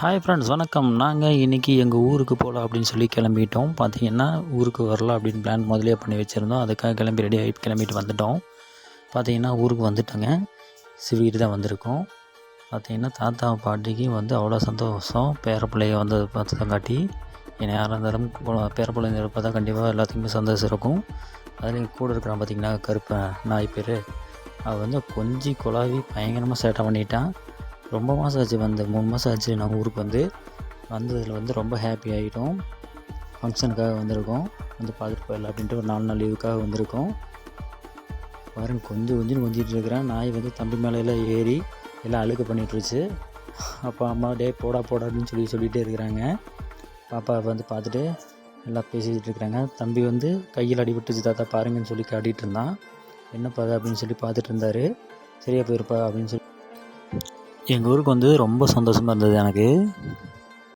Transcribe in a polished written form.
Hi friends, வணக்கம். நாங்கள் இன்றைக்கி எங்கள் ஊருக்கு போகலாம் அப்படின்னு சொல்லி கிளம்பிட்டோம். பார்த்தீங்கன்னா ஊருக்கு வரலாம் அப்படின்னு பிளான் முதலே பண்ணி வச்சுருந்தோம். அதுக்காக கிளம்பி ரெடி ஆகி கிளம்பிட்டு வந்துட்டோம். பார்த்தீங்கன்னா ஊருக்கு வந்துட்டோங்க. சிவிகிட்டு தான் வந்திருக்கோம். பார்த்தீங்கன்னா தாத்தா பாட்டிக்கு அவ்வளோ சந்தோஷம். பேரப்பிள்ளைய வந்ததை பார்த்தங்காட்டி என்னை யாராக இருந்தாலும் பேரப்பிள்ளைங்க பார்த்தா கண்டிப்பாக எல்லாத்துக்குமே சந்தோஷம் இருக்கும். அதுலேயும் கூட இருக்கிறான் பார்த்திங்கன்னா கருப்பன் நாய் பேர். அவன் கொஞ்சி குழாவி பயங்கரமாக சேட்டை பண்ணிட்டான். ரொம்ப மாதம் ஆச்சு 3 மாதம் ஆச்சு நாங்கள் ஊருக்கு வந்ததில் ரொம்ப ஹாப்பி ஆகிட்டோம். ஃபங்க்ஷனுக்காக வந்திருக்கோம். பார்த்துட்டு போயிடலாம் அப்படின்ட்டு ஒரு 4 நாள் லீவுக்காக வந்திருக்கோம். பாருங்க கொஞ்சின்னு கொஞ்சிட்டு இருக்கிறேன். நாய் தம்பி மேலையெல்லாம் ஏறி எல்லாம் அழுக்க பண்ணிட்டுருச்சு. அப்பா அம்மா போடா அப்படின்னு சொல்லிகிட்டே இருக்கிறாங்க. பாப்பா பார்த்துட்டு எல்லாம் பேசிக்கிட்டு இருக்கிறாங்க. தம்பி கையில் அடிபட்டுச்சு தாத்தா பாருங்கன்னு சொல்லி காட்டிகிட்டு இருந்தான். என்னப்பா அப்படின்னு சொல்லி பார்த்துட்டு இருந்தார். சரியாக போயிருப்பா அப்படின்னு சொல்லி எங்கள் ஊருக்கு ரொம்ப சந்தோஷமாக இருந்தது எனக்கு.